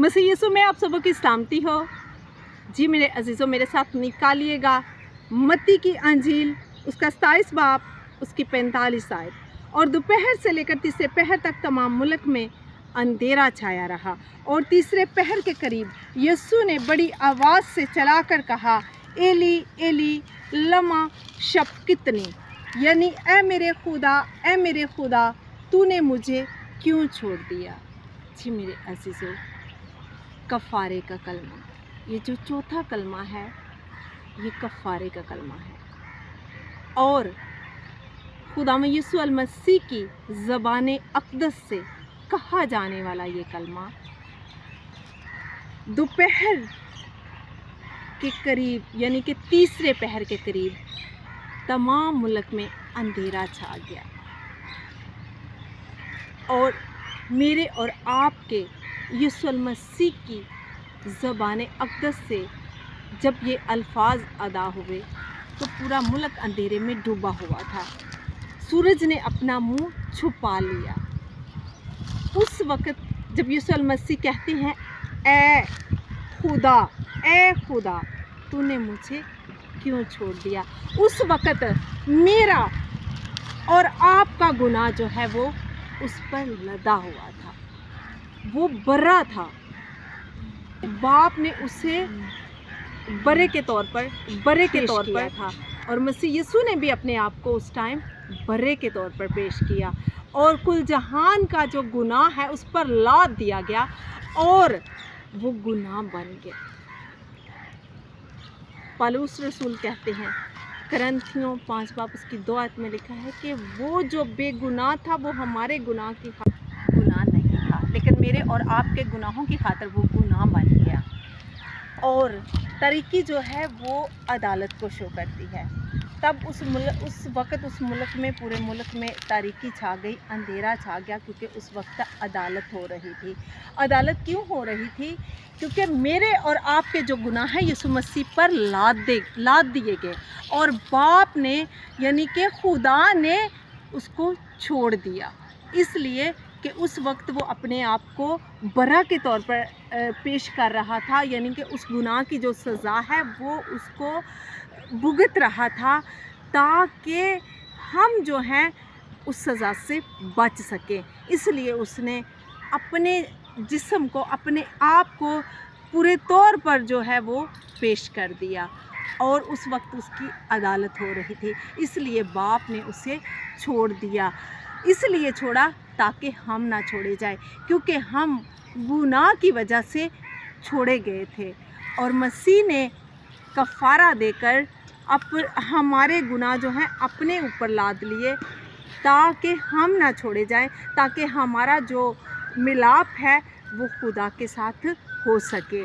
मसीह यीशु में आप सबों की सलामती हो। जी मेरे अजीज़ों, मेरे साथ निकालिएगा मत्ती की अंजील, उसका 27 बाब, उसकी 45 आयत। और दोपहर से लेकर तीसरे पहर तक तमाम मुल्क में अंधेरा छाया रहा, और तीसरे पहर के करीब यीशु ने बड़ी आवाज़ से चलाकर कहा, एली एली लमा शबक्तनी, यानी ए मेरे खुदा तूने मुझे क्यों छोड़ दिया। जी मेरे अजीज़ों, कफ़ारे का कलमा, ये जो चौथा कलमा है ये कफ़ारे का कलमा है, और खुदावंद यीशु अल मसीह की ज़बान अक़दस से कहा जाने वाला ये कलमा दोपहर के करीब, यानी कि तीसरे पहर के करीब तमाम मुल्क में अंधेरा छा गया। और मेरे और आपके यीशु अल मसीह की ज़बान अक़दस से जब ये अल्फाज अदा हुए तो पूरा मुल्क अंधेरे में डूबा हुआ था। सूरज ने अपना मुंह छुपा लिया। उस वक़्त जब यीशु अल मसीह कहते हैं, ए खुदा तूने मुझे क्यों छोड़ दिया, उस वक़्त मेरा और आपका गुनाह जो है वो उस पर लदा हुआ था, वो बर्रा था। बाप ने उसे बरे के तौर पर था, और मसीह यीशु ने भी अपने आप को उस टाइम बरे के तौर पर पेश किया, और कुल जहान का जो गुनाह है उस पर लाद दिया गया और वो गुनाह बन गया। पौलुस रसूल कहते हैं, करंथियों 5 बाब उसकी 2 आयत में लिखा है कि वो जो बेगुनाह था वो हमारे गुनाह की खातिर गुनाह नहीं था, लेकिन मेरे और आपके गुनाहों की खातिर वो गुनाह बन गया। और तरीक़ी जो है वो अदालत को शो करती है। तब उस वक़्त उस मुल्क में, पूरे मुल्क में तारीकी छा गई, अंधेरा छा गया, क्योंकि उस वक्त अदालत हो रही थी। अदालत क्यों हो रही थी? क्योंकि मेरे और आपके जो गुनाह हैं यीशु मसीह पर लाद दिए गए, और बाप ने यानी कि खुदा ने उसको छोड़ दिया, इसलिए कि उस वक्त वो अपने आप को बरा के तौर पर पेश कर रहा था, यानी कि उस गुनाह की जो सज़ा है वो उसको भुगत रहा था, ताकि हम जो हैं उस सज़ा से बच सकें। इसलिए उसने अपने जिस्म को, अपने आप को पूरे तौर पर जो है वो पेश कर दिया, और उस वक्त उसकी अदालत हो रही थी, इसलिए बाप ने उसे छोड़ दिया। इसलिए छोड़ा ताकि हम ना छोड़े जाए, क्योंकि हम गुनाह की वजह से छोड़े गए थे, और मसीह ने कफ़ारा देकर हमारे गुनाह जो हैं अपने ऊपर लाद लिए, ताकि हम ना छोड़े जाएं, ताकि हमारा जो मिलाप है वो खुदा के साथ हो सके।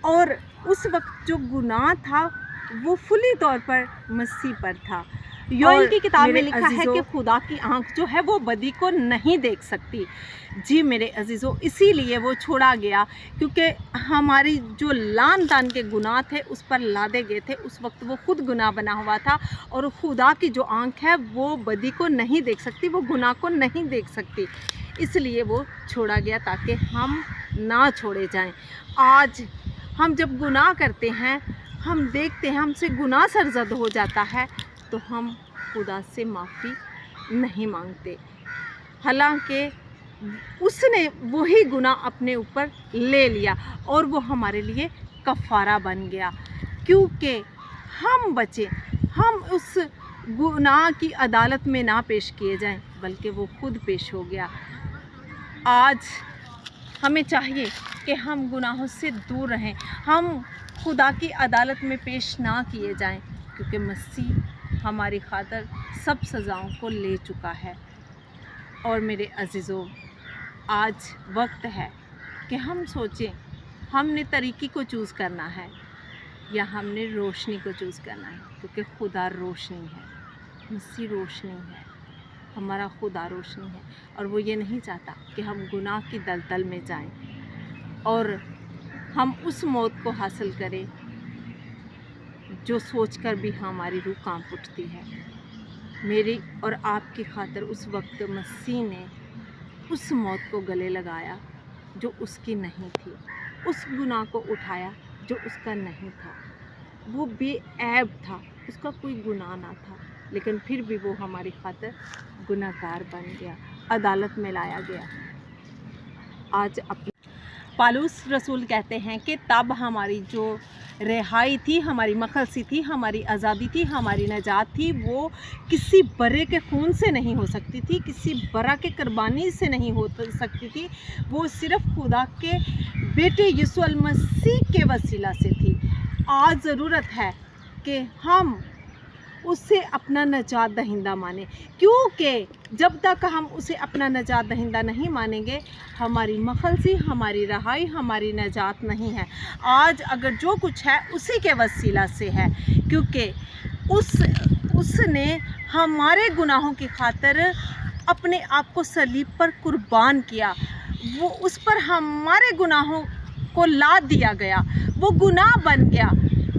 और उस वक्त जो गुनाह था वो फुली तौर पर मसीह पर था। योएल की किताब में लिखा है कि खुदा की आंख जो है वो बदी को नहीं देख सकती। जी मेरे अजीज़ों, इसीलिए वो छोड़ा गया, क्योंकि हमारी जो लान तान के गुनाह थे उस पर लादे गए थे। उस वक्त वो खुद गुनाह बना हुआ था, और खुदा की जो आंख है वो बदी को नहीं देख सकती, वो गुनाह को नहीं देख सकती, इसलिए वो छोड़ा गया ताकि हम ना छोड़े जाएं। आज हम जब गुनाह करते हैं, हम देखते हैं हमसे गुनाह सरज़द हो जाता है, तो हम खुदा से माफ़ी नहीं मांगते, हालांकि उसने वही गुनाह अपने ऊपर ले लिया और वो हमारे लिए कफ़ारा बन गया, क्योंकि हम बचे, हम उस गुनाह की अदालत में ना पेश किए जाएं, बल्कि वो खुद पेश हो गया। आज हमें चाहिए कि हम गुनाहों से दूर रहें, हम खुदा की अदालत में पेश ना किए जाएं, क्योंकि मसीह हमारी खातिर सब सज़ाओं को ले चुका है। और मेरे अजीज़ों, आज वक्त है कि हम सोचें, हमने तरीक़ी को चूज़ करना है या हमने रोशनी को चूज़ करना है, क्योंकि खुदा रोशनी है, मसीह रोशनी है, हमारा खुदा रोशनी है, और वो ये नहीं चाहता कि हम गुनाह की दलदल में जाएं और हम उस मौत को हासिल करें जो सोचकर भी हमारी रूह कांप उठती है। मेरी और आपकी खातिर उस वक्त मसीह ने उस मौत को गले लगाया जो उसकी नहीं थी। उस गुनाह को उठाया जो उसका नहीं था। वो बेऐब था, उसका कोई गुनाह ना था, लेकिन फिर भी वो हमारी खातिर गुनाहगार बन गया, अदालत में लाया गया। आज अपने पालूस रसूल कहते हैं कि तब हमारी जो रिहाई थी, हमारी मखलसी थी, हमारी आज़ादी थी, हमारी नजात थी, वो किसी बरे के खून से नहीं हो सकती थी, किसी बरा के कुर्बानी से नहीं हो सकती थी, वो सिर्फ़ खुदा के बेटे यीशु अल मसीह के वसीला से थी। आज ज़रूरत है कि हम उसे अपना नजात दहिंदा माने, क्योंकि जब तक हम उसे अपना नजात दहिंदा नहीं मानेंगे, हमारी मखलसी, हमारी रहाई, हमारी नजात नहीं है। आज अगर जो कुछ है उसी के वसीला से है, क्योंकि उसने हमारे गुनाहों की खातिर अपने आप को सलीब पर कुर्बान किया। वो उस पर हमारे गुनाहों को लाद दिया गया, वो गुनाह बन गया,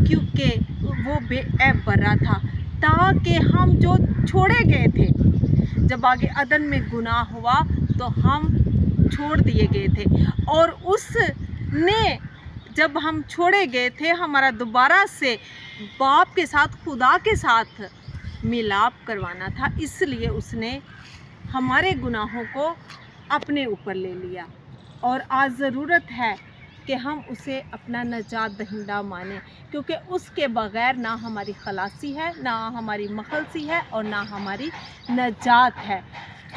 क्योंकि वो बेऐब बर्रा था, ताकि हम जो छोड़े गए थे, जब आगे अदन में गुनाह हुआ तो हम छोड़ दिए गए थे, और उसने जब हम छोड़े गए थे, हमारा दोबारा से बाप के साथ, खुदा के साथ मिलाप करवाना था, इसलिए उसने हमारे गुनाहों को अपने ऊपर ले लिया। और आज ज़रूरत है कि हम उसे अपना नजात दहिंदा माने, क्योंकि उसके बग़ैर ना हमारी खलासी है, ना हमारी मखलसी है, और ना हमारी नजात है।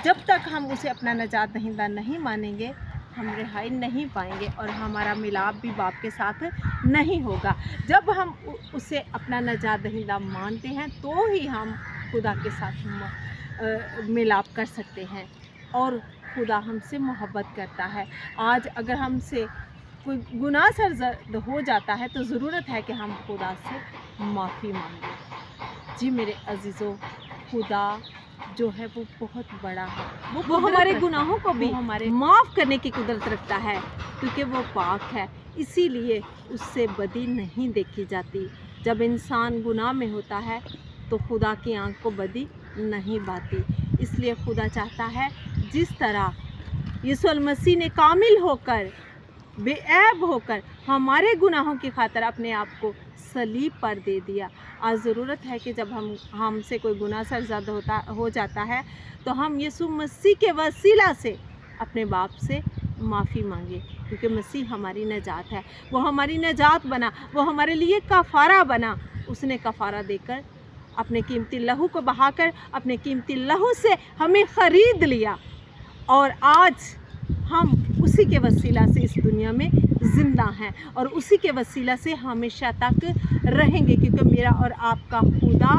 जब तक हम उसे अपना नजात दहिंदा नहीं मानेंगे, हम रिहाई नहीं पाएंगे, और हमारा मिलाप भी बाप के साथ नहीं होगा। जब हम उसे अपना नजात दहिंदा मानते हैं, तो ही हम खुदा के साथ मिलाप कर सकते हैं, और खुदा हमसे मोहब्बत करता है। आज अगर हमसे कोई गुनाह सरज़द हो जाता है, तो ज़रूरत है कि हम खुदा से माफ़ी मांगें। जी मेरे अज़ीज़ों, खुदा जो है वो बहुत बड़ा है, वो हमारे गुनाहों को भी हमारे माफ़ करने की कुदरत रखता है, क्योंकि वो पाक है, इसीलिए उससे बदी नहीं देखी जाती। जब इंसान गुनाह में होता है तो खुदा की आँख को बदी नहीं भाती। इसलिए खुदा चाहता है, जिस तरह यीशु अल मसीह ने कामिल होकर, बेऐब होकर हमारे गुनाहों की खातिर अपने आप को सलीब पर दे दिया, आज ज़रूरत है कि जब हमसे कोई गुनाह सरज़द हो जाता है, तो हम यीशु मसीह के वसीला से अपने बाप से माफ़ी मांगे, क्योंकि मसीह हमारी नजात है। वो हमारी नजात बना, वो हमारे लिए कफ़ारा बना। उसने कफ़ारा देकर, अपने कीमती लहू को बहाकर, अपने कीमती लहू से हमें ख़रीद लिया, और आज हम उसी के वसीला से इस दुनिया में ज़िंदा हैं, और उसी के वसीला से हमेशा तक रहेंगे, क्योंकि मेरा और आपका खुदा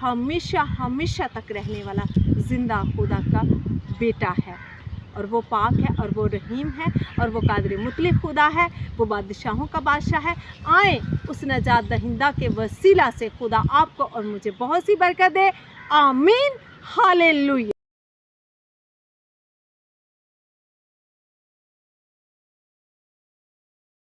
हमेशा हमेशा तक रहने वाला ज़िंदा खुदा का बेटा है, और वो पाक है, और वो रहीम है, और वो कादिर मुतलक खुदा है, वो बादशाहों का बादशाह है। आए उस नजात दहिंदा के वसीला से खुदा आपको और मुझे बहुत सी बरकत दे। आमीन, हालेलुया।